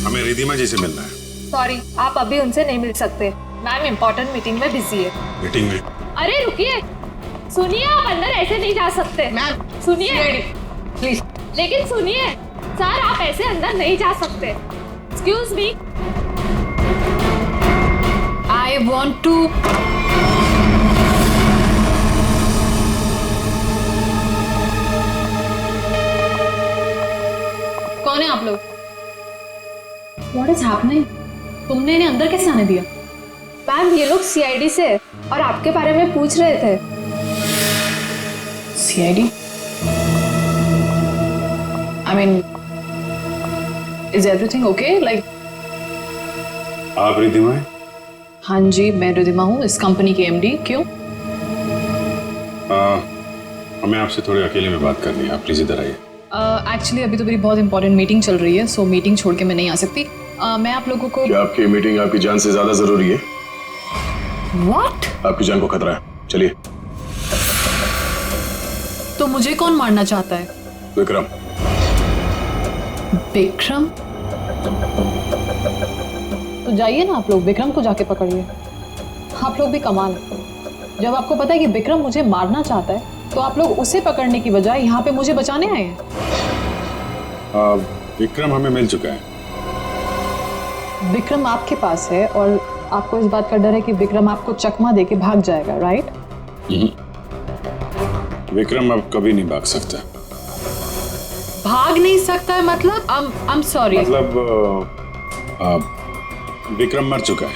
हमें रिधिमा जी से मिलना है। सॉरी, आप अभी उनसे नहीं मिल सकते। मैम इम्पोर्टेंट मीटिंग में बिजी है। मीटिंग में? अरे रुकिए, सुनिए, आप अंदर ऐसे नहीं जा सकते। मैम सुनिए प्लीज। लेकिन सुनिए सर, आप ऐसे अंदर नहीं जा सकते। Excuse me, I want to. कौन है आप लोग? What is happening? तुमने इन्हें अंदर कैसे आने दिया? मैम ये लोग सीआईडी से और आपके बारे में पूछ रहे थे। CID? I mean, is everything okay? Like, आप रिधिमा हैं? हाँ जी, मैं रिधिमा हूँ, इस कंपनी की MD। क्यों? हमें आपसे थोड़ी अकेले में बात करनी है, आप प्लीज इधर आइए। एक्चुअली अभी तो मेरी बहुत इंपॉर्टेंट मीटिंग चल रही है, सो मीटिंग छोड़ के मैं नहीं आ सकती। मैं आप लोगों को। क्या आपकी मीटिंग आपकी जान से ज्यादा जरूरी है? What? आपकी जान को खतरा है, चलिए। तो मुझे कौन मारना चाहता है? विक्रम। विक्रम? तो जाइए ना आप लोग, विक्रम को जाके पकड़िए। आप लोग भी कमाल है, जब आपको पता है कि विक्रम मुझे मारना चाहता है तो आप लोग उसे पकड़ने की बजाय यहाँ पे मुझे बचाने आए हैं। विक्रम हमें मिल चुका है। विक्रम आपके पास है और आपको इस बात का डर है कि विक्रम आपको चकमा देके भाग जाएगा, राइट? विक्रम अब कभी नहीं भाग सकता। भाग नहीं सकता है मतलब? I'm sorry। मतलब विक्रम मर चुका है।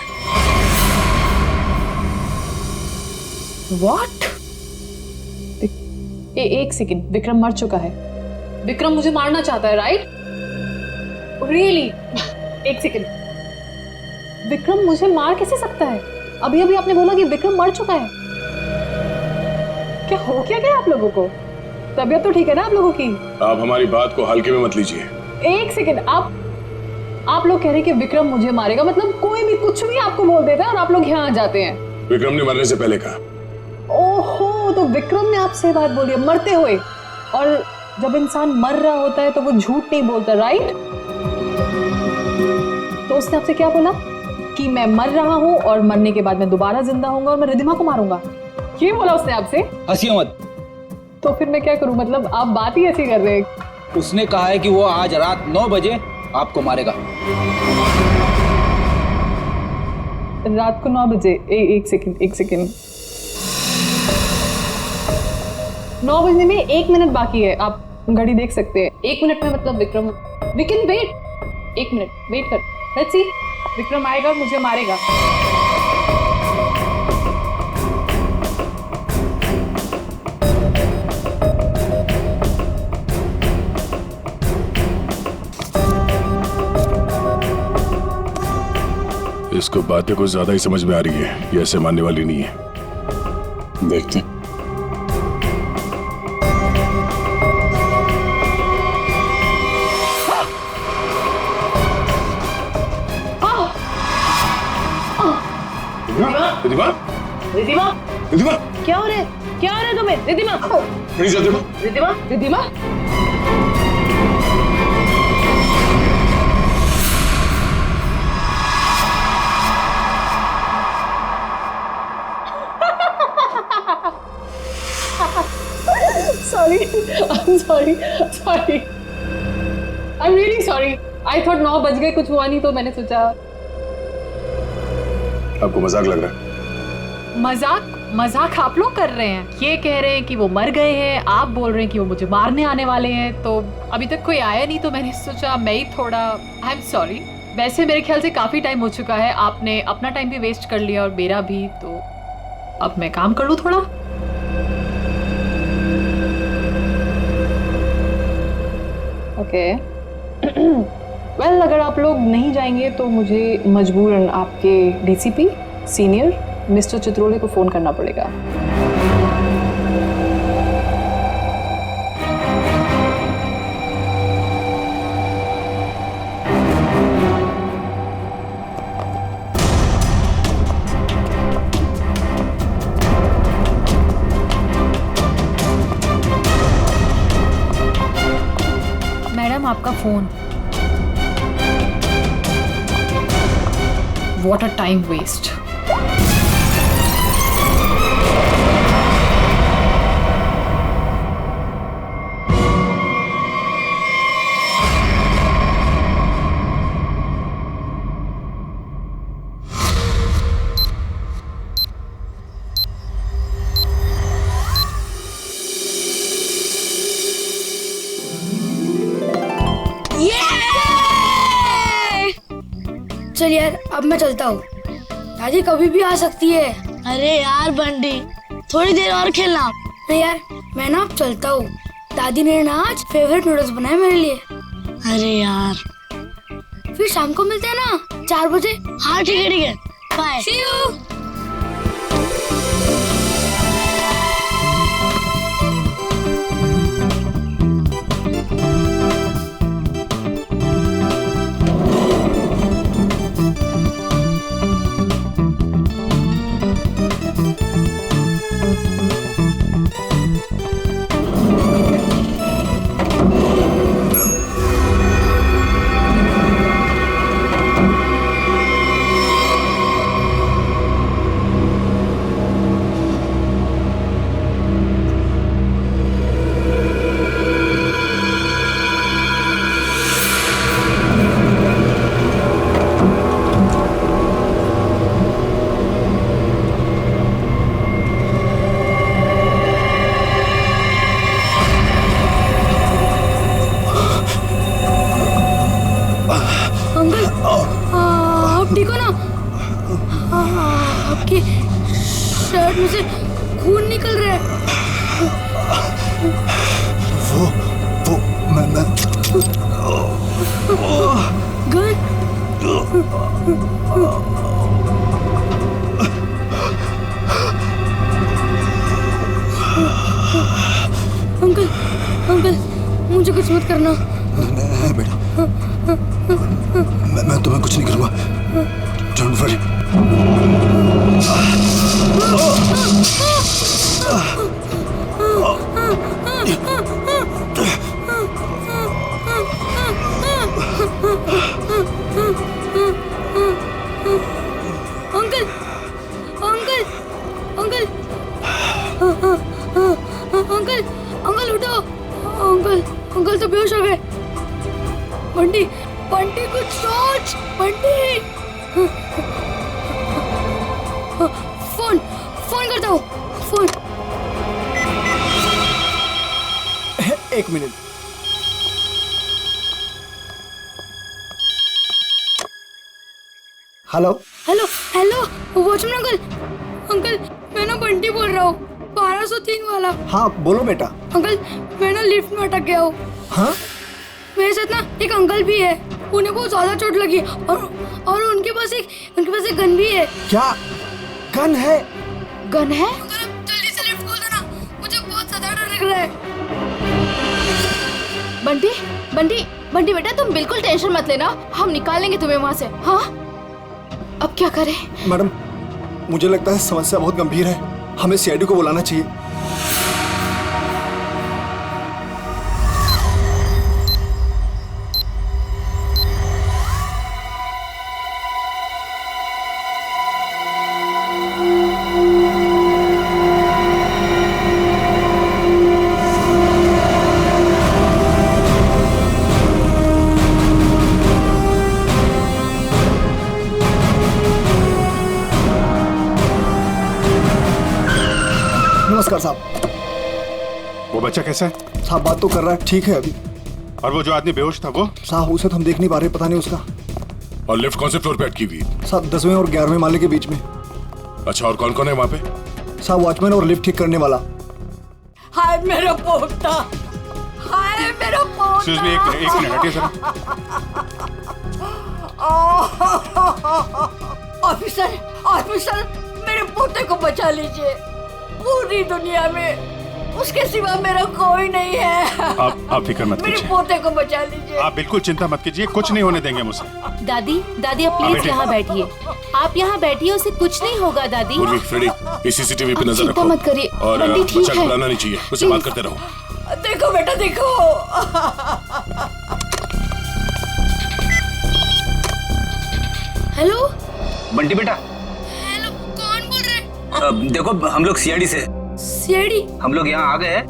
What? एक सेकंड, विक्रम मर चुका है? विक्रम मुझे मारना चाहता है, राइट? रियली? एक सेकंड, विक्रम मुझे मार कैसे सकता है? अभी अभी आपने बोला कि विक्रम मर चुका है। क्या हो क्या गया आप लोगों को? तबीयत तो ठीक है ना आप लोगों की? आप हमारी बात को हल्के में मत लीजिए। एक सेकंड, आप लोग कह रहे हैं कि विक्रम मुझे मारेगा, मतलब कोई भी कुछ भी आपको बोल देता है और आप लोग यहाँ आ जाते हैं। विक्रम ने मरने से पहले कहा। ओहो, तो विक्रम ने आपसे बात बोली है मरते हुए। और जब इंसान मर रहा होता है तो वो झूठ नहीं बोलता, राइट? तो उसने आपसे क्या बोला? कि मैं मर रहा हूँ और मरने के बाद मैं दोबारा जिंदा होऊंगा और मैं रिधिमा को मारूंगा। ये बोला उसने आपसे? हंसियो मत। तो फिर मैं क्या करूं? मतलब आप बात ही ऐसी कर रहे हैं। उसने कहा है कि वो आज रात 9 बजे आपको मारेगा। रात को 9 बजे? एक सेकंड। 9 बजने में 1 मिनट बाकी है, आप घड़ी देख सकते हैं। 1 मिनट में मतलब Vikram, we can wait. 1 minute wait कर, लेट्स सी। विक्रम आएगा और मुझे मारेगा। इसको बातें कुछ ज्यादा ही समझ में आ रही है, ये ऐसे मानने वाली नहीं है। देखते हैं। रिधिमा? रिधिमा? रिधिमा? क्या हो रहा है? क्या हो रहा है तुम्हें? Ridhima? Please Ridhima. Ridhima? Ridhima? sorry. I'm really sorry. I thought 9 बज गए, कुछ हुआ नहीं तो मैंने सोचा। आपको मजाक लग रहा है? मजाक आप लोग कर रहे हैं। ये कह रहे हैं कि वो मर गए हैं, आप बोल रहे हैं कि वो मुझे मारने आने वाले हैं। तो अभी तक कोई आया नहीं तो मैंने सोचा मैं ही थोड़ा। I am sorry. वैसे मेरे ख्याल से काफी टाइम हो चुका है, आपने अपना टाइम भी वेस्ट कर लिया और मेरा भी, तो अब मैं काम कर लूं थोड़ा। ओके वेल, अगर आप लोग नहीं जाएंगे तो मुझे मजबूरन आपके DCP सीनियर मिस्टर चित्रोले को फोन करना पड़ेगा। मैडम आपका phone. What a time waste. चल यार, अब मैं चलता हूँ। दादी कभी भी आ सकती है। अरे यार बंटी, थोड़ी देर और खेलना। नहीं यार, मैं ना अब चलता हूँ। दादी ने ना आज फेवरेट नूडल्स बनाए मेरे लिए। अरे यार, फिर शाम को मिलते हैं ना 4 बजे। हाँ ठीक है ठीक है, बाय। See you। अंकल, आप ठीक हो ना? आपकी शर्ट में से खून निकल रहा है। वो मैं गन? अंकल, अंकल, मुझे कुछ मत करना। नहीं बेटा, मैं तुम्हें कुछ नहीं करूँगा। Don't worry. Uncle, uncle, uncle, uncle, uncle उठो। अंकल, अंकल तो बेहोश हो गए। बंटी, बंटी कुछ सोच। बंटी, फोन फोन करता हूँ। फोन। एक minute. Hello hello, hello, watchman uncle. Uncle, मैं ना बंटी बोल रहा हूँ, 1203 वाला। हाँ बोलो बेटा। अंकल, मैं ना लिफ्ट में अटक गया हूँ। हाँ मेरे साथ ना एक अंकल भी है। उन्हें बहुत ज्यादा चोट लगी और उनके पास एक गन भी है। क्या गन है? गन है? अंकल, अब जल्दी से लिफ्ट खोल देना, मुझे बहुत ज्यादा डर लग रहा है। बंटी, बंटी, बंटी बेटा तुम बिल्कुल टेंशन मत लेना, हम निकालेंगे तुम्हें वहाँ से। हाँ, अब क्या करें? मैडम, मुझे लगता है समस्या बहुत गंभीर है, हमें सीआईडी को बुलाना चाहिए। नमस्कार साहब। वो बच्चा कैसा है? साहब बात तो कर रहा है, ठीक है अभी। और वो जो आदमी बेहोश था वो? साहब उसे तो हम देख नहीं पा रहे, पता नहीं उसका। और लिफ्ट कौन से फ्लोर पे अटकी हुई? साहब 10वें और 11वें माले के बीच में। अच्छा, और कौन कौन है वहाँ पे? साहब वॉचमैन और लिफ्ट ठीक करने वाला। हाय मेरा पोता, हाय मेरा पोता। एक्सक्यूज मी, एक मिनट हटिए जरा। ऑफिसर, ऑफिसर, मेरे पोते को बचा लीजिए। पूरी दुनिया में उसके सिवा मेरा कोई नहीं है। आप फिक्र मत मेरे कीजिए, पोते को बचा लीजिए। आप बिल्कुल चिंता मत कीजिए, कुछ नहीं होने देंगे मुझसे। दादी, दादी आप प्लीज यहाँ बैठिए। आप यहाँ बैठिए, उसे कुछ नहीं होगा दादी। पूर्वी, फ्रेडी, इस सीसीटीवी पे नजर चिंता रखो। मत करिए, और बंटी ठीक बच्चा को है। बुलाना नहीं चाहिए, उससे बात करते रहो। देखो बेटा देखो। हेलो, बंटी बेटा, हेलो, कौन बोल रहे? देखो हम लोग सीआईडी से, सीआईडी? हम लोग यहाँ आ गए हैं।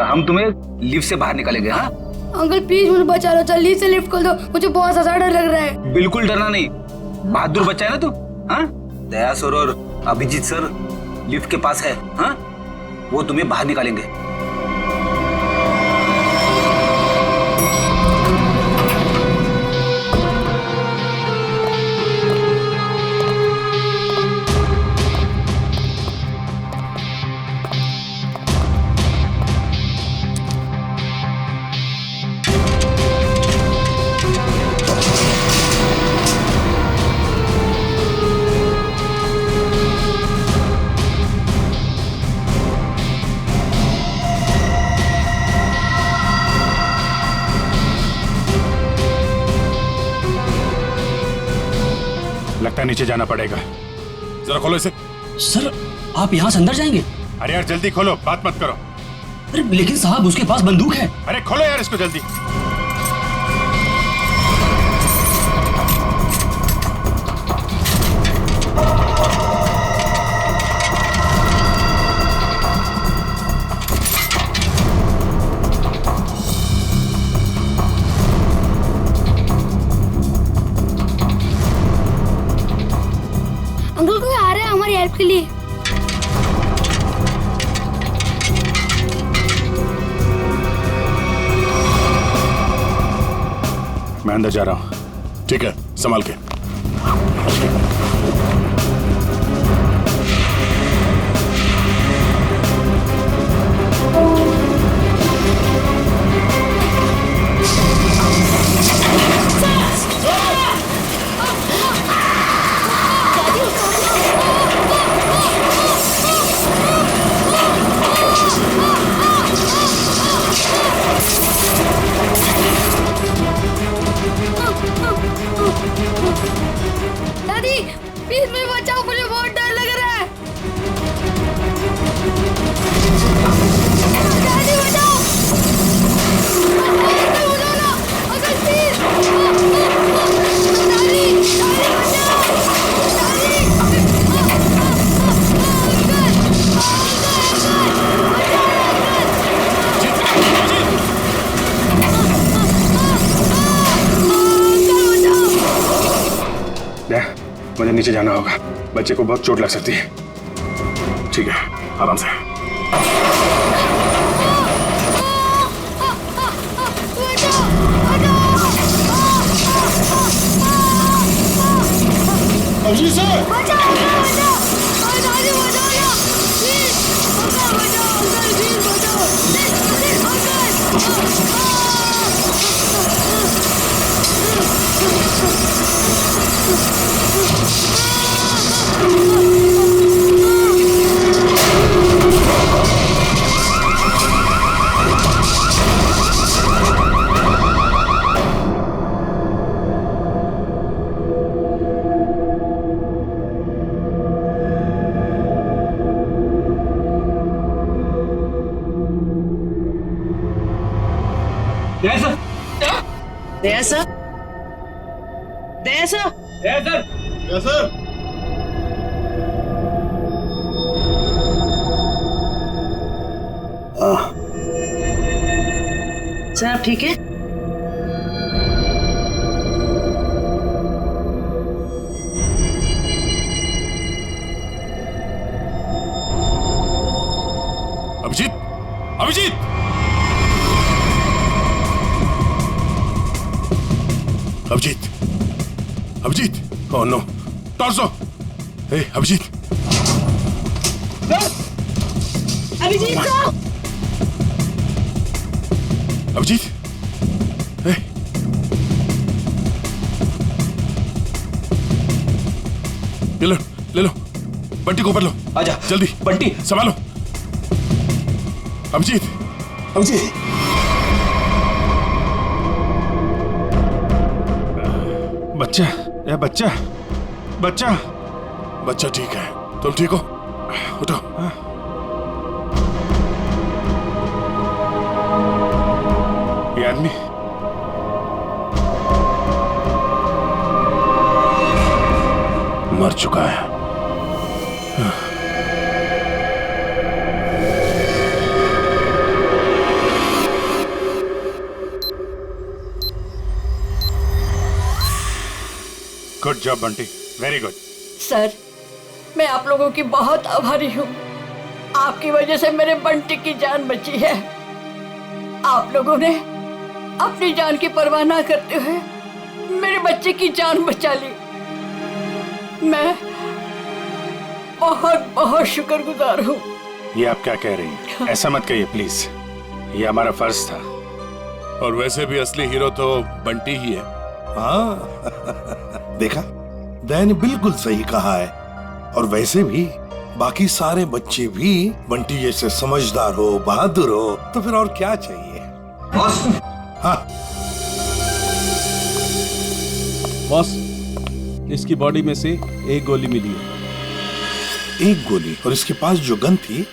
हम तुम्हें लिफ्ट से बाहर निकालेंगे। हाँ अंकल प्लीज मुझे बचा लो, जल्दी से लिफ्ट खोल दो, मुझे बहुत ज्यादा डर लग रहा है। बिल्कुल डरना नहीं, बहादुर बच्चा है ना तू। हाँ, दया सर और अभिजीत सर लिफ्ट के पास है। हाँ, वो तुम्हें बाहर निकालेंगे। लगता है नीचे जाना पड़ेगा। जरा खोलो इसे। सर आप यहाँ से अंदर जाएंगे? अरे यार जल्दी खोलो, बात मत करो। अरे लेकिन साहब उसके पास बंदूक है। अरे खोलो यार इसको जल्दी। अंकल कोई आ रहा है हमारी हेल्प के लिए। मैं अंदर जा रहा हूँ। ठीक है, संभाल के। दादी प्लीज मुझे बचाओ, मुझे बहुत डर लग रहा है। दादी बचाओ, अंकल बचाओ ना, अंकल प्लीज। दादी दादी बचाओ, दादी मुझे नीचे जाना होगा, बच्चे को बहुत चोट लग सकती है। ठीक है, आराम से। Abhijeet sir, Daya sir, Daya sir, Daya sir, yes sir. Sir आप ठीक है? Abhijeet, Abhijeet, Abhijeet, Abhijeet, oh no, torso, hey Abhijeet, Abhijeet sir, Abhijeet, hey, ले लो, बंटी को ऊपर लो, आजा जल्दी, बंटी। संभालो, अभिजीत, अभिजीत, बच्चा, ये बच्चा, बच्चा, बच्चा ठीक है, तुम ठीक हो? उठो। हाँ? ये आदमी मर चुका है। Good job Bunty, very good. Sir, मैं आप लोगों की बहुत आभारी हूँ। आपकी वजह से मेरे बंटी की जान बची है। आप लोगों ने अपनी जान की परवाह ना करते हुए मेरे बच्चे की जान बचा ली। मैं बहुत बहुत शुक्रगुजार हूँ। ये आप क्या कह रही हैं? ऐसा मत कहिए प्लीज, ये हमारा फर्ज था। और वैसे भी असली हीरो तो बंटी ही है। हाँ देखा, दया ने बिल्कुल सही कहा है। और वैसे भी बाकी सारे बच्चे भी बंटी जैसे समझदार हो, बहादुर हो, तो फिर और क्या चाहिए। बॉस, हाँ बॉस, इसकी बॉडी में से एक गोली मिली है। एक गोली? और इसके पास जो गन थी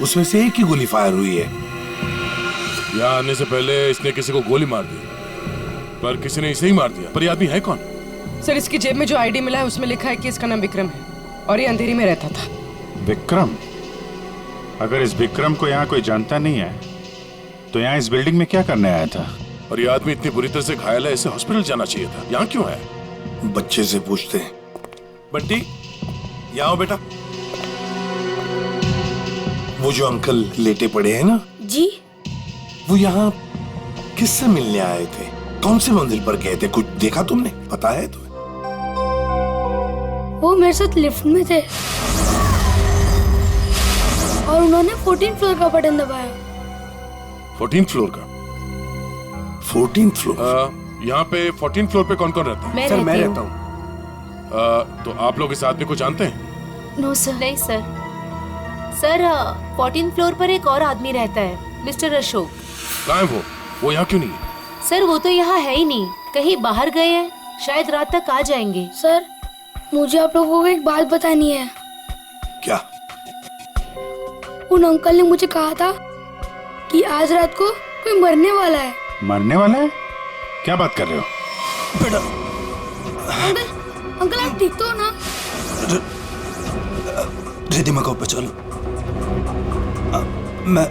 उसमें से एक ही गोली फायर हुई है। यहाँ आने से पहले इसने किसी को गोली मार दी, पर किसी ने इसे ही मार दिया। पर ये आदमी है कौन? सर, इसकी जेब में जो आईडी मिला है उसमें लिखा है कि इसका नाम विक्रम है और ये अंधेरी में रहता था। विक्रम? अगर इस विक्रम को यहाँ कोई जानता नहीं है तो यहाँ इस बिल्डिंग में क्या करने आया था? और ये आदमी इतनी बुरी तरह से घायल है, इसे हॉस्पिटल जाना चाहिए था। यहाँ क्यों है? बच्चे से पूछते हैं। बंटी, यहाँ आओ बेटा। वो जो अंकल लेटे पड़े हैं ना जी, वो यहाँ किससे मिलने आए थे? कौन से मंदिर पर गए थे? कुछ देखा तुमने? पता है तुम्हें? वो मेरे साथ लिफ्ट में थे और उन्होंने 14th फ्लोर का बटन दबाया। 14th फ्लोर का? 14th floor? यहाँ पे 14th फ्लोर पे कौन कौन रहता है? सर, मैं रहता हूँ। तो आप लोग इस आदमी को जानते हैं? No sir. नहीं सर। सर, 14th फ्लोर पर एक और आदमी रहता है, मिस्टर अशोक। कहाँ है वो यहाँ क्यों नहीं है? सर, वो तो यहाँ है ही नहीं, कहीं बाहर गए हैं, शायद रात तक आ जाएंगे। सर, मुझे आप लोगों को एक बात बतानी है। क्या? उन अंकल ने मुझे कहा था कि आज रात को कोई मरने वाला है। मरने वाला है? क्या बात कर रहे हो? बेटा, अंकल आप ठीक तो हो ना? रिधिमा को बचा लो। मैं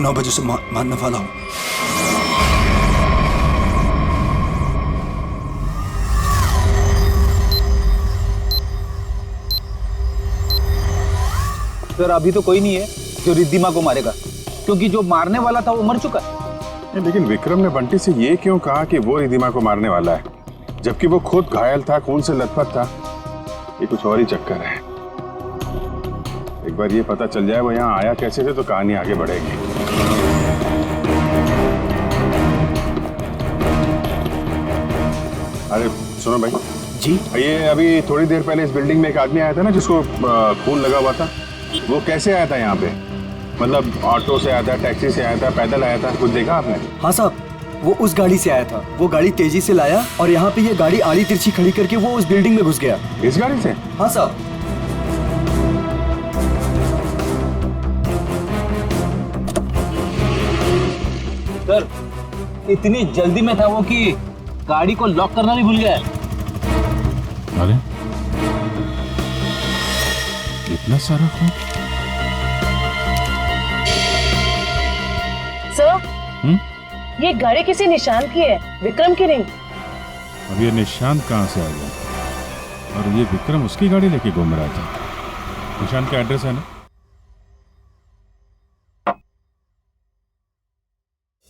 9 बजे से मारने वाला हूँ। सर, अभी तो कोई नहीं है जो रिद्धिमा को मारेगा, क्योंकि जो मारने वाला था वो मर चुका है। लेकिन विक्रम ने बंटी से ये क्यों कहा कि वो रिद्धिमा को मारने वाला है, जबकि वो खुद घायल था, खून से लथपथ था? ये कुछ और ही चक्कर है। एक बार ये पता चल जाए वो यहाँ आया कैसे थे तो कहानी आगे बढ़ेगी। अरे सुनो भाई जी, ये अभी थोड़ी देर पहले इस बिल्डिंग में एक आदमी आया था ना जिसको खून लगा हुआ था, वो कैसे आया था यहाँ पे? मतलब ऑटो से आया था, टैक्सी से आया था, पैदल आया था? कुछ देखा आपने? हाँ साहब, वो उस गाड़ी से आया था। वो गाड़ी तेजी से लाया और यहाँ पे ये गाड़ी आड़ी तिरछी खड़ी करके वो उस बिल्डिंग में घुस गया। इस गाड़ी से? हाँ साहब। सर, इतनी जल्दी में था वो कि गाड़ी को लॉक करना भी भूल गया। अरे इतना सारा खून? सर, ये गाड़ी किसी निशान की है, विक्रम की नहीं। अब ये निशान कहाँ से आ गया? और ये विक्रम उसकी गाड़ी लेके घूम रहा था। निशान का एड्रेस है ना?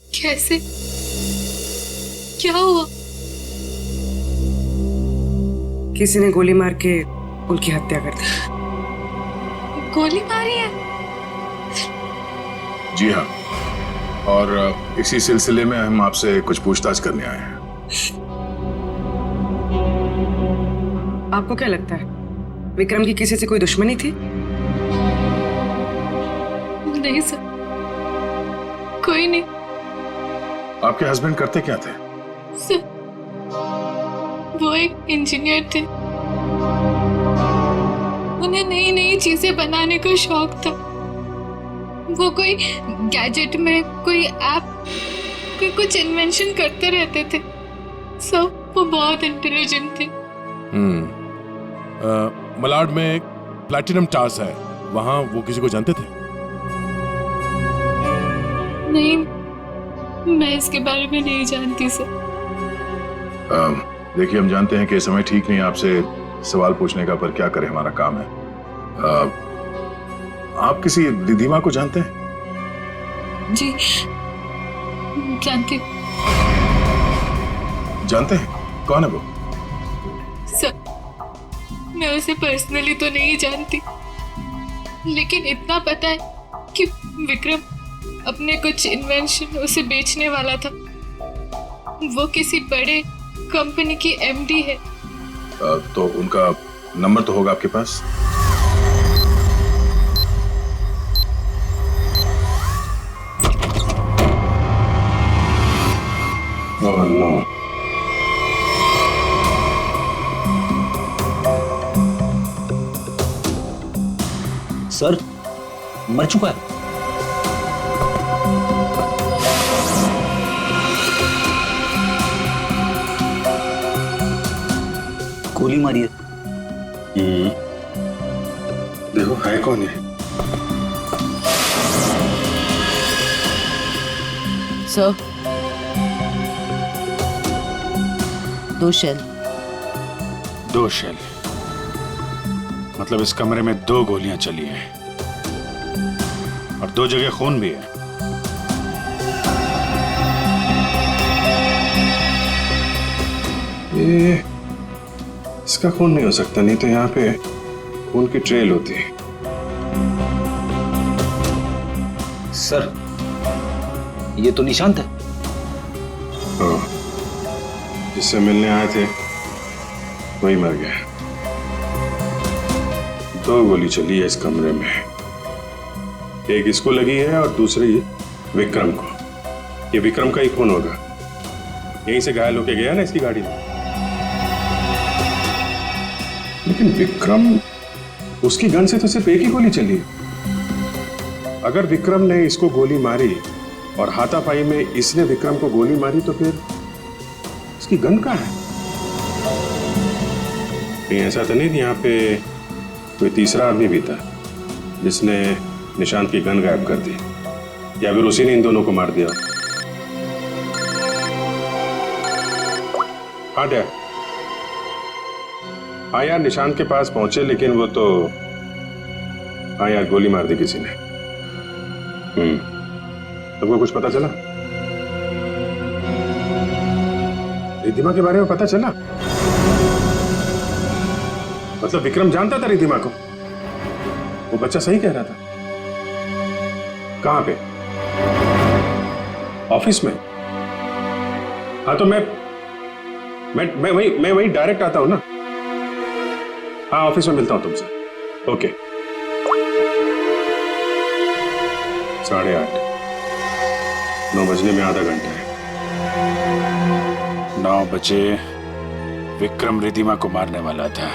कैसे? क्या हुआ? किसी ने गोली मार के उनकी हत्या कर दी। गोली मारी है? जी हाँ, और इसी सिलसिले में हम आपसे कुछ पूछताछ करने आए हैं। आपको क्या लगता है, विक्रम की किसी से कोई दुश्मनी थी? नहीं सर, कोई नहीं। आपके हस्बैंड करते क्या थे? सर, वो एक इंजीनियर थे। उन्हें नई नई चीजें बनाने का शौक था। वो कोई गैजेट में कोई ऐप, कोई कुछ इन्वेंशन करते रहते थे। सर, वो बहुत इंटेलिजेंट थे। मलाड में एक प्लैटिनम टावर्स है, वहां वो किसी को जानते थे? नहीं, मैं इसके बारे में नहीं जानती सर। देखिए, हम जानते हैं कि इस समय ठीक नहीं है आपसे सवाल पूछने का, पर क्या करें, हमारा काम है। आप किसी रिधिमा को जानते हैं? जी जानती। जानते हैं? कौन है वो? सर, मैं उसे पर्सनली तो नहीं जानती, लेकिन इतना पता है कि विक्रम अपने कुछ इन्वेंशन उसे बेचने वाला था। वो किसी बड़े कंपनी की एमडी है। तो उनका नंबर तो होगा आपके पास? Oh no. सर मर चुका है। गोली मारी है। देखो है कौन है? Sir, 2 shell. 2 शेल? मतलब इस कमरे में 2 गोलियां चली हैं और 2 जगह खून भी है। ये इसका खून नहीं हो सकता, नहीं तो यहाँ पे खून की ट्रेल होती है। सर ये तो निशांत है। जिससे मिलने आए थे वही मर गया। 2 गोली चली है इस कमरे में, एक इसको लगी है और दूसरी विक्रम को। ये विक्रम का ही खून होगा, यहीं से घायल होके गया ना इसकी गाड़ी में। लेकिन विक्रम, उसकी गन से तो सिर्फ एक ही गोली चली है। अगर विक्रम ने इसको गोली मारी और हाथापाई में इसने विक्रम को गोली मारी, तो फिर इसकी गन कहाँ है? कहीं ऐसा तो नहीं यहाँ पे कोई तीसरा आदमी भी था जिसने निशांत की गन गायब कर दी, या फिर उसी ने इन दोनों को मार दिया? हाँ डैड, हाँ यार, निशांत के पास पहुंचे, लेकिन वो तो, हाँ यार, गोली मार दी किसी ने। तुमको कुछ पता चला? रिधिमा के बारे में पता चला? मतलब विक्रम जानता था रिधिमा को? वो बच्चा सही कह रहा था। कहां पे? ऑफिस में? हाँ तो मैं वही डायरेक्ट आता हूं ना। हाँ, ऑफिस में मिलता हूं तुमसे। ओके। 8:30, 9 बजने में आधा घंटा है। 9 बजे विक्रम रिधिमा को मारने वाला था।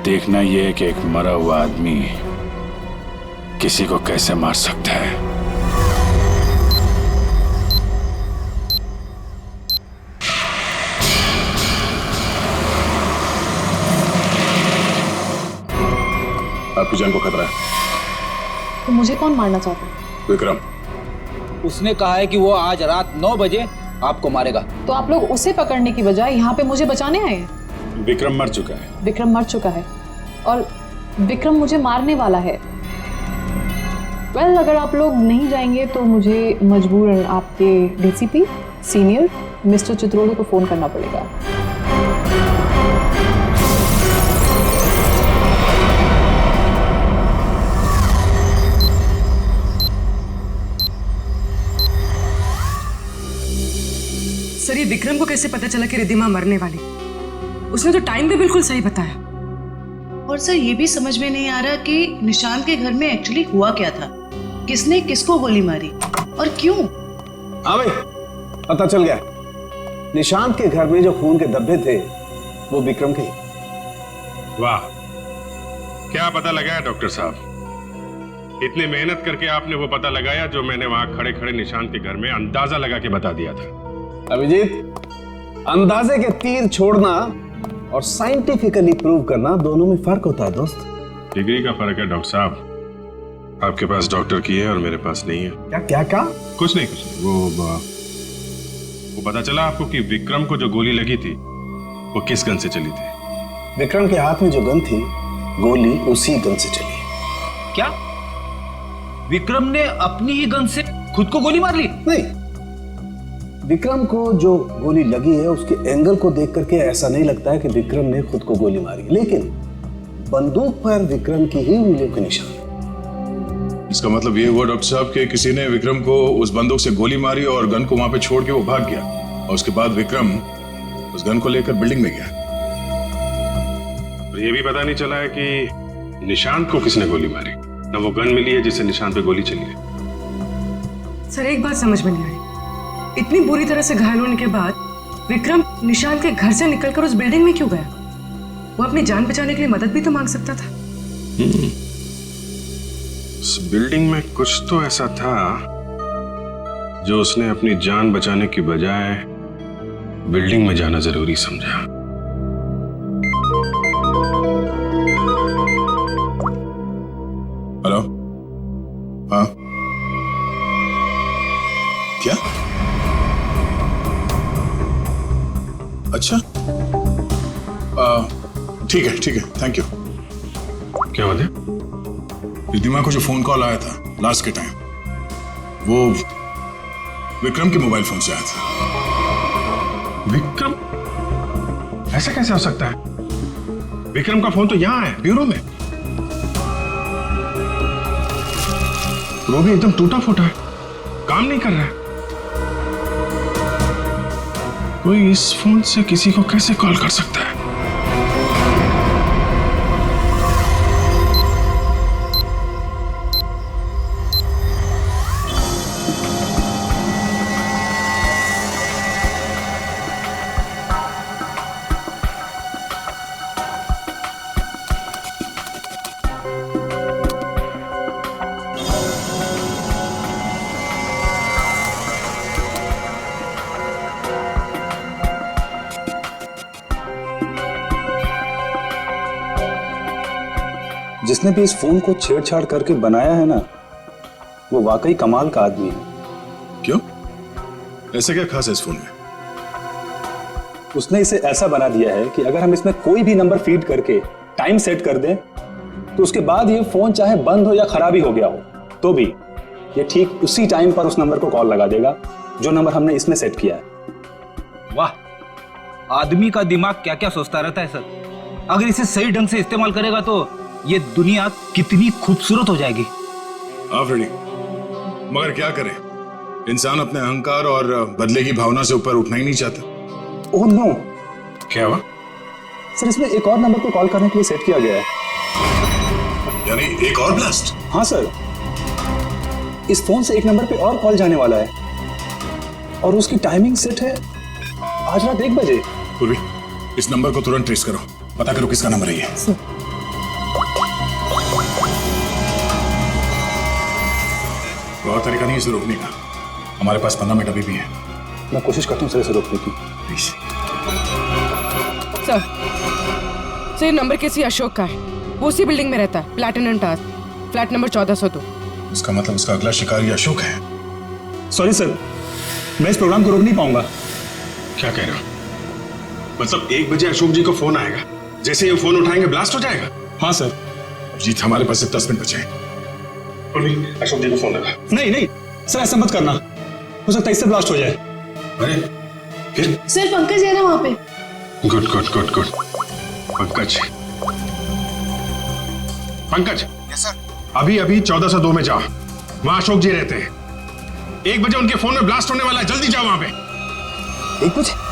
देखना यह है कि एक मरा हुआ आदमी किसी को कैसे मार सकता है। आपकी जान को खतरा है। तो मुझे कौन मारना चाहता है? विक्रम। उसने कहा है कि वो आज रात 9 बजे आपको मारेगा। तो आप लोग उसे पकड़ने की बजाय यहाँ पे मुझे बचाने आए हैं? विक्रम मर चुका है। विक्रम मर चुका है और विक्रम मुझे मारने वाला है। वेल, अगर आप लोग नहीं जाएंगे तो मुझे मजबूरन आपके डीसीपी सीनियर मिस्टर चित्रोले को फोन करना पड़ेगा। सर, ये विक्रम को कैसे पता चला कि रिधिमा मरने वाली? उसने तो टाइम भी बिल्कुल सही बताया। और सर, ये भी समझ में नहीं आ रहा कि निशांत के घर में एक्चुअली हुआ क्या था, किसने किसको गोली मारी और क्यों? हाँ भाई, पता चल गया। निशांत के घर में जो खून के धब्बे थे वो विक्रम के। वाह, क्या पता लगाया डॉक्टर साहब। इतनी मेहनत करके आपने वो पता लगाया जो मैंने वहां खड़े खड़े निशांत के घर में अंदाजा लगा के बता दिया था। अभिजीत, अंदाजे के तीर छोड़ना और साइंटिफिकली प्रूव करना दोनों में फर्क होता है दोस्त। डिग्री का फर्क है डॉक्टर साहब। आपके पास डॉक्टर की है और मेरे पास नहीं है। क्या क्या क्या? कुछ नहीं। वो पता चला आपको कि विक्रम को जो गोली लगी थी वो किस गन से चली थी? विक्रम के हाथ में जो गन थी, गोली उसी गन से चली। क्या विक्रम ने अपनी ही गन से खुद को गोली मार ली? नहीं, विक्रम को जो गोली लगी है उसके एंगल को देख करके ऐसा नहीं लगता है कि विक्रम ने खुद को गोली मारी, लेकिन बंदूक पर विक्रम की ही उंगलियों के निशान। इसका मतलब ये हुआ डॉक्टर साहब कि किसी ने विक्रम को उस बंदूक से गोली मारी और गन को वहां पे छोड़ के वो भाग गया, और उसके बाद विक्रम उस गन को लेकर बिल्डिंग में गया। और ये भी पता नहीं चला है कि निशांत को किसने गोली मारी, ना वो गन मिली है जिससे निशांत पे गोली चली है। सर एक बात समझ में नहीं आई, इतनी बुरी तरह से घायल होने के बाद विक्रम निशांत के घर से निकलकर उस बिल्डिंग में क्यों गया? वो अपनी जान बचाने के लिए मदद भी तो मांग सकता था। उस बिल्डिंग में कुछ तो ऐसा था जो उसने अपनी जान बचाने की बजाय बिल्डिंग में जाना जरूरी समझा। हेलो, हाँ क्या? अच्छा, ठीक है, थैंक यू। क्या बात है? रिद्धिमा को जो फोन कॉल आया था लास्ट के टाइम, वो विक्रम के मोबाइल फोन से आया था। विक्रम? ऐसा कैसे हो सकता है? विक्रम का फोन तो यहां है, ब्यूरो में। वो भी एकदम टूटा फूटा है, काम नहीं कर रहा है। कोई इस फोन से किसी को कैसे कॉल कर सकता है? जिसने भी इस फोन को छेड़छाड़ करके बनाया है ना, वो वाकई कमाल का आदमी है। क्यों? ऐसा क्या खास है इस फोन में? उसने इसे ऐसा बना दिया है कि अगर हम इसमें कोई भी नंबर फीड करके टाइम सेट कर दें, तो उसके बाद ये फोन चाहे बंद हो या खराबी हो गया हो, तो भी ये ठीक उसी टाइम पर उस नंबर को कॉल लगा देगा जो नंबर हमने इसमें सेट किया है। वाह, आदमी का दिमाग क्या क्या सोचता रहता है सर। अगर इसे सही ढंग से इस्तेमाल करेगा तो ये दुनिया कितनी खूबसूरत हो जाएगी। फ्रेडी, मगर क्या करें, इंसान अपने अहंकार और बदले की भावना से ऊपर उठना ही नहीं चाहता। Oh no. क्या हुआ? सर इसमें एक और नंबर को कॉल करने के लिए सेट किया गया है। यानी एक और ब्लास्ट? हाँ सर, इस फोन से एक नंबर पे और कॉल जाने वाला है और उसकी टाइमिंग सेट है आज रात 1 बजे। पूर्वी, इस नंबर को तुरंत ट्रेस करो, पता करो किसका नंबर है ये। और तरीका नहीं इसे रोकने का। हमारे पास 15 मिनट अभी भी है। मैं कोशिश करता हूँ सर इसे रोकने की। प्लीज। सर नंबर किसी अशोक का है, वो उसी बिल्डिंग में रहता है, प्लैटिनम टावर, फ्लैट नंबर 1402। इसका मतलब उसका अगला शिकारी अशोक है। सॉरी सर, मैं इस प्रोग्राम को रोक नहीं पाऊंगा। क्या कह रहे हो? मतलब 1 बजे अशोक जी को फोन आएगा, जैसे ये फोन उठाएंगे ब्लास्ट हो जाएगा? हाँ सर। जीत, हमारे पास सिर्फ 10 मिनट बचे हैं। अशोक जी को फोन लगा। नहीं नहीं सर, ऐसा मत करना, हो सकता है इससे ब्लास्ट हो जाए। अरे फिर? सर पंकज है ना वहाँ पे। Good good good good. Pankaj, Pankaj. Yes sir. अभी 1402 में जाओ, वहां अशोक जी रहते हैं। 1 बजे उनके फोन में ब्लास्ट होने वाला है, जल्दी जाओ वहां पे। 1 बजे?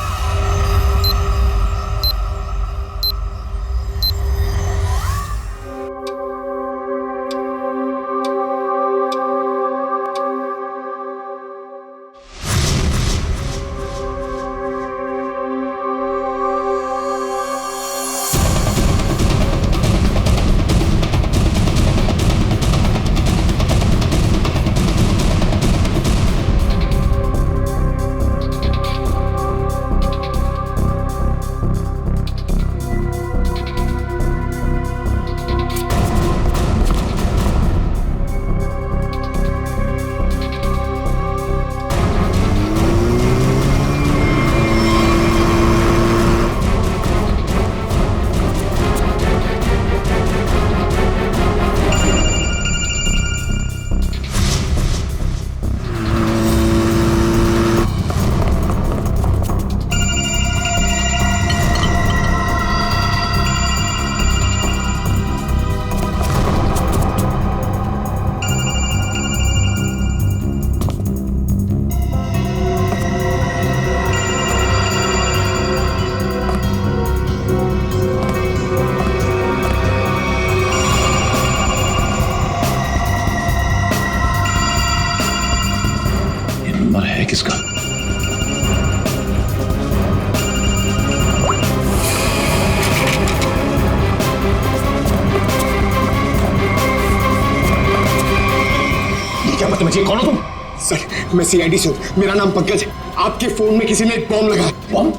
समझिए, कौन हो तुम? सर, मैं सीआईडी से हूँ, मेरा नाम पंकज है। आपके फोन में किसी ने एक बॉम्ब लगाया। बॉम्ब?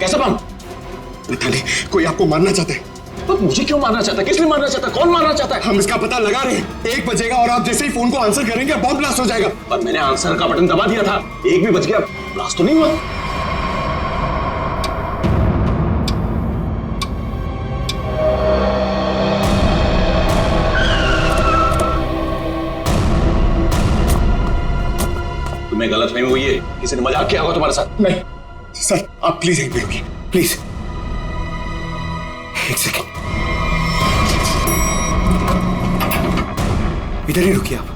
कैसा बॉम्ब? पता नहीं, कोई आपको मारना चाहता है। तो मुझे क्यों मारना चाहता है? किस लिए मारना चाहता है? कौन मारना चाहता है? हम इसका पता लगा रहे हैं। 1 बजेगा और आप जैसे ही फोन को आंसर करेंगे बॉम्ब ब्लास्ट हो जाएगा। पर मैंने आंसर का बटन दबा दिया था। 1 भी बज गया, ब्लास्ट तो नहीं हुआ। तुम्हें गलतफहमी हुई है, किसी ने मजाक किया होगा तुम्हारे साथ। नहीं सर, आप प्लीज यहीं पे रुकिए, प्लीज। 1 सेकेंड, इधर ही रुकिए आप।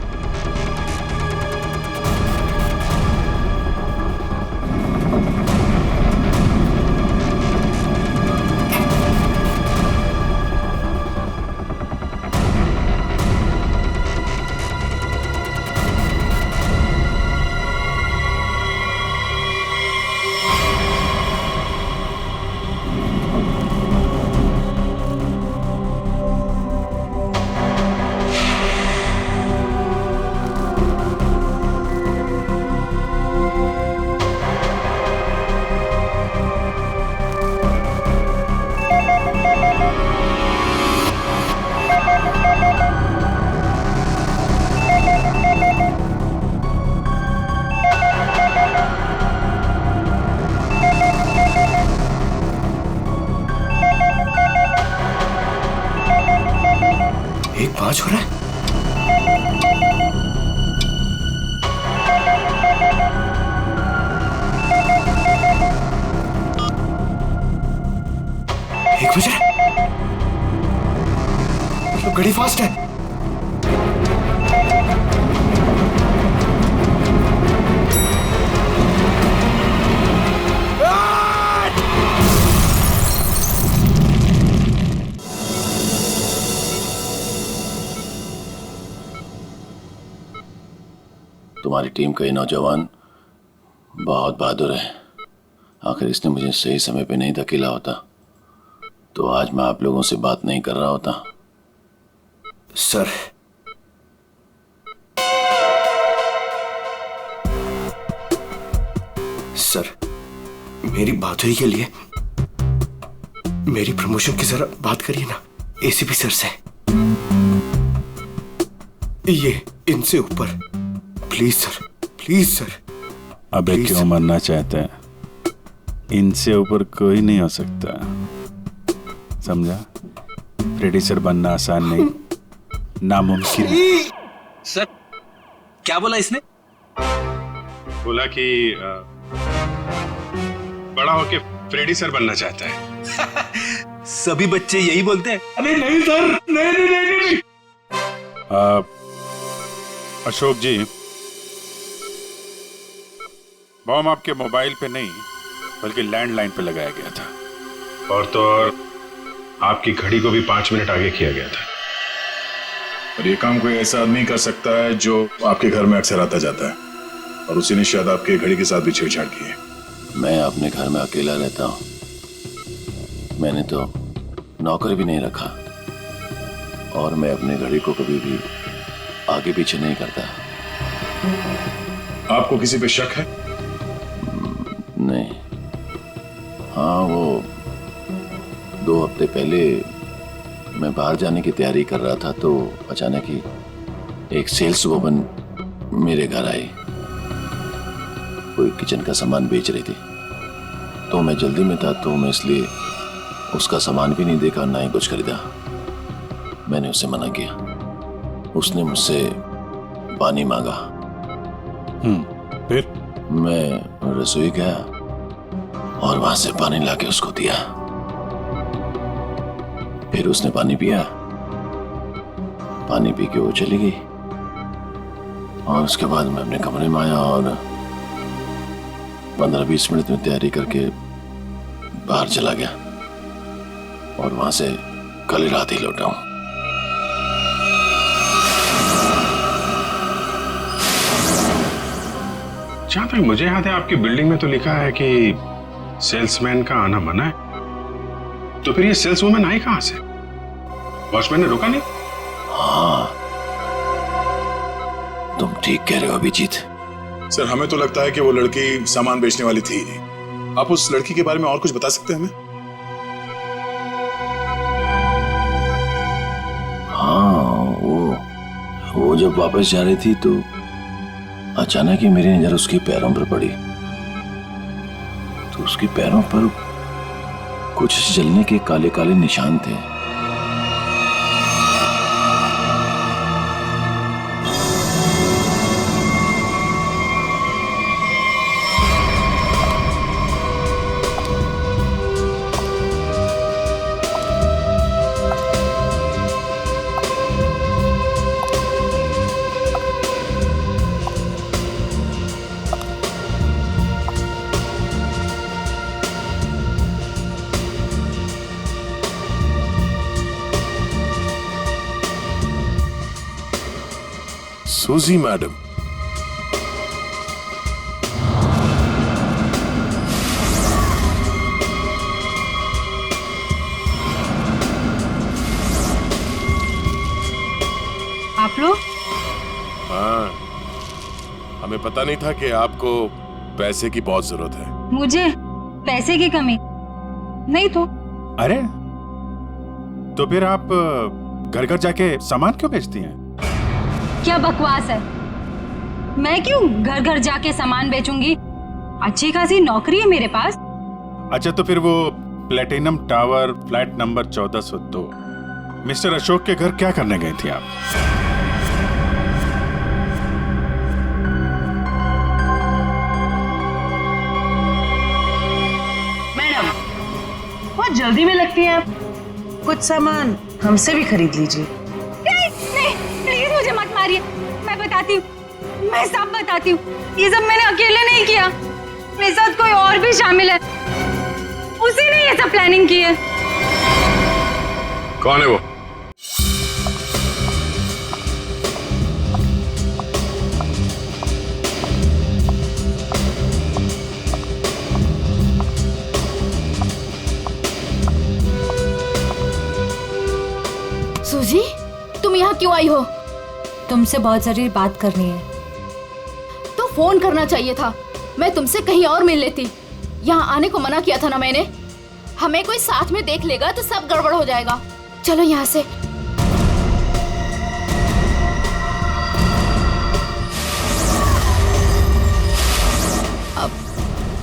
हो रहा है? एक बज रहा है, मतलब घड़ी फास्ट है। तुम्हारी टीम का ये नौजवान बहुत बहादुर है। आखिर इसने मुझे सही समय पे नहीं धकेला होता तो आज मैं आप लोगों से बात नहीं कर रहा होता। सर, सर, मेरी बात हुई के लिए मेरी प्रमोशन की जरा बात करिए ना एसीपी सर से। ये इनसे ऊपर, प्लीज सर, प्लीज सर। अबे क्यों मरना चाहते हैं? इनसे ऊपर कोई नहीं हो सकता, समझा? प्रोड्यूसर बनना आसान नहीं, नामुमकिन। सर क्या बोला इसने? बोला कि बड़ा होके प्रोड्यूसर बनना चाहता है। सभी बच्चे यही बोलते हैं। अरे नहीं सर, नहीं नहीं नहीं, नहीं। अशोक जी, बॉम्ब आपके मोबाइल पे नहीं बल्कि लैंडलाइन पे लगाया गया था, और तो और आपकी घड़ी को भी 5 मिनट आगे किया गया था। और ये काम कोई ऐसा आदमी कर सकता है जो आपके घर में अक्सर आता जाता है, और उसी ने शायद आपके घड़ी के साथ भी छेड़छाड़ की है। मैं अपने घर में अकेला रहता हूँ, मैंने तो नौकर भी नहीं रखा, और मैं अपने घड़ी को कभी भी आगे पीछे नहीं करता। आपको किसी पे शक है? नहीं। हाँ, वो 2 हफ्ते पहले मैं बाहर जाने की तैयारी कर रहा था तो अचानक ही एक सेल्स वुमन मेरे घर आई। कोई किचन का सामान बेच रही थी, तो मैं जल्दी में था तो मैं इसलिए उसका सामान भी नहीं देखा, ना ही कुछ खरीदा। मैंने उसे मना किया। उसने मुझसे पानी मांगा। फिर मैं रसोई गया और वहां से पानी लाके उसको दिया। फिर उसने पानी पिया, पानी पी के वो चली गई, और उसके बाद मैं अपने कमरे में आया और 15-20 मिनट में तैयारी करके बाहर चला गया, और वहां से कल रात ही लौटा हूं। जहां तक मुझे याद है आपकी बिल्डिंग में तो लिखा है कि सेल्समैन का आना मना है, तो फिर ये सेल्सवुमन आई कहां से? वॉचमैन ने रोका नहीं? हाँ, तुम ठीक कह रहे हो अभिजीत। सर हमें तो लगता है कि वो लड़की सामान बेचने वाली थी ही नहीं। आप उस लड़की के बारे में और कुछ बता सकते हैं हमें? हाँ, वो जब वापस जा रही थी तो अचानक ही मेरी नजर उसके पैरों पर पड़ी, तो उसके पैरों पर कुछ जलने के काले काले निशान थे। सूजी मैडम, आप लोग? हाँ, हमें पता नहीं था कि आपको पैसे की बहुत जरूरत है। मुझे पैसे की कमी नहीं तो। अरे तो फिर आप घर घर जाके सामान क्यों बेचती हैं? क्या बकवास है, मैं क्यों घर घर जाके सामान बेचूंगी? अच्छी खासी नौकरी है मेरे पास। अच्छा तो फिर वो platinum tower flat number 1402 mister Ashok के घर क्या करने गई थी आप? मैडम बहुत जल्दी में लगती हैं आप, कुछ सामान हमसे भी खरीद लीजिए। नहीं, प्लीज मुझे मत मारिए, मैं बताती हूँ, मैं सब बताती हूँ। ये सब मैंने अकेले नहीं किया, मेरे साथ कोई और भी शामिल है, उसी ने ये सब प्लानिंग की है। कौन है वो? सूजी, तुम यहाँ क्यों आई हो? तुमसे बहुत जरूरी बात करनी है। तो फोन करना चाहिए था, मैं तुमसे कहीं और मिल लेती। यहाँ आने को मना किया था ना मैंने। हमें कोई साथ में देख लेगा तो सब गड़बड़ हो जाएगा। चलो यहाँ से। अब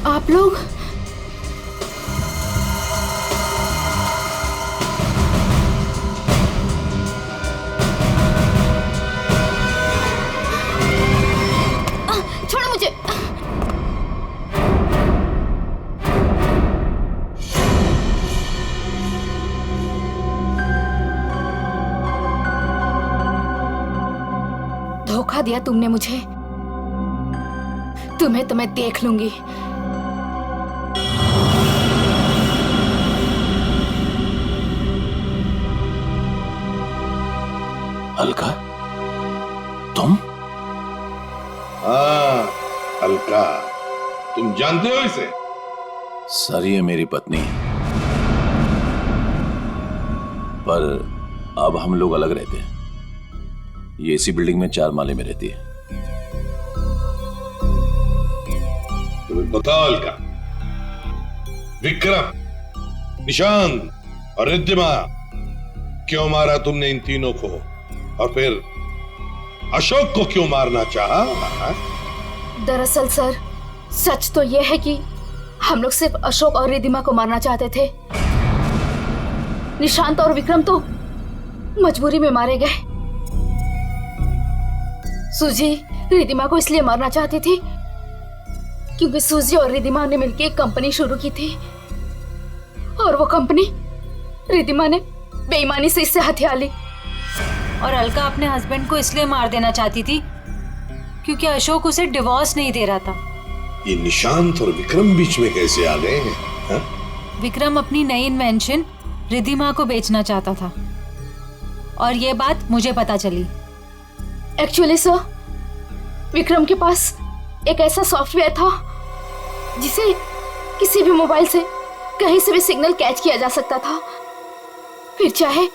आप लोग छोड़ो मुझे। धोखा दिया तुमने मुझे। तुम्हें तो मैं देख लूंगी। अलका, तुम? हाँ अलका, तुम जानते हो इसे? सर ये मेरी पत्नी, पर अब हम लोग अलग रहते हैं। ये इसी बिल्डिंग में 4 माले में रहती है। तुम्हें बताओ अलका, विक्रम, निशांत और रिद्धिमा क्यों मारा तुमने इन तीनों को, और फिर अशोक को क्यों मारना चाहा? दरअसल सर, सच तो यह है कि हम लोग सिर्फ अशोक और रिद्धिमा को मारना चाहते थे। निशांत और विक्रम तो मजबूरी में मारे गए। सूजी रिद्धिमा को इसलिए मारना चाहती थी क्योंकि सूजी और रिद्धिमा ने मिलकर एक कंपनी शुरू की थी, और वो कंपनी रिद्धिमा ने बेईमानी से इससे हथिया ली। और अलका अपने हस्बैंड को इसलिए मार देना चाहती थी क्योंकि अशोक उसे डिवोर्स नहीं दे रहा था। ये निशांत और विक्रम बीच में कैसे आ गए हैं? हा? विक्रम अपनी नई इन्वेंशन रिद्धिमा को बेचना चाहता था, और ये बात मुझे पता चली। एक्चुअली सर, विक्रम के पास एक ऐसा सॉफ्टवेयर था जिसे किसी भी मोबाइल से कहीं से भी सिग्नल कैच किया जा सकता था, फिर चाहे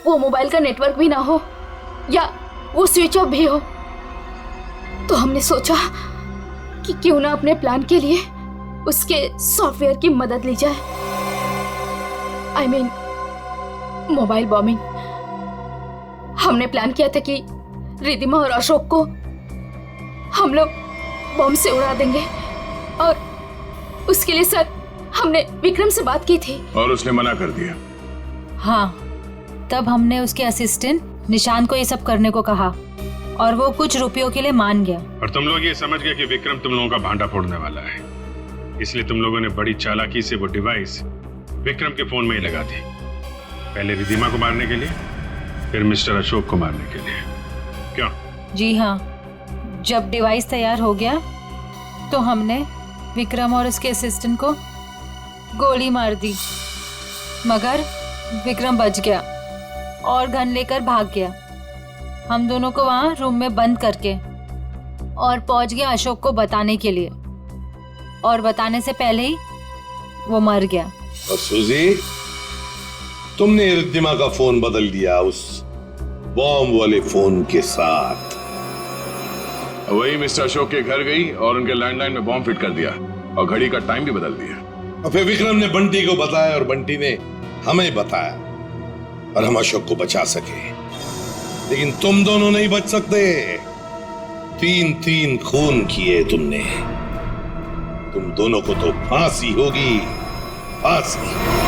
वो मोबाइल का नेटवर्क भी ना हो या वो स्विच ऑफ भी हो। तो हमने सोचा कि क्यों ना अपने प्लान के लिए उसके सॉफ्टवेयर की मदद ली जाए। I mean mobile bombing. हमने प्लान किया था कि रिद्धिमा और अशोक को हम लोग बॉम्ब से उड़ा देंगे और उसके लिए सर हमने विक्रम से बात की थी और उसने मना कर दिया। हाँ, तब हमने उसके असिस्टेंट निशांत को ये सब करने को कहा और वो कुछ रुपयों के लिए मान गया। और तुम लोग ये समझ गए कि विक्रम तुम लोगों का भांडा फोड़ने वाला है, इसलिए तुम लोगों ने बड़ी चालाकी से वो डिवाइस विक्रम के फोन में ही लगा दी। पहले रिद्धिमा को मारने के लिए, फिर मिस्टर अशोक को मारने के लिए। क्यों? जी हाँ, जब डिवाइस तैयार हो गया तो हमने विक्रम और उसके असिस्टेंट को गोली मार दी, मगर विक्रम बच गया और गन लेकर भाग गया। हम दोनों को वहाँ रूम में बंद करके और पहुंच गया अशोक को बताने के लिए, और बताने से पहले ही वो मर गया। और सुजी, तुमने रिद्धिमा का फोन बदल दिया उस बॉम्ब वाले फोन के साथ। वही मिस्टर अशोक के घर गई और उनके लैंडलाइन में बॉम्ब फिट कर दिया और घड़ी का टाइम भी बदल दिया। और फिर विक्रम ने बंटी को बताया और बंटी ने हमें बताया और हम अशोक को बचा सके। लेकिन तुम दोनों नहीं बच सकते। 3 खून किए तुमने। तुम दोनों को तो फांसी होगी, फांसी।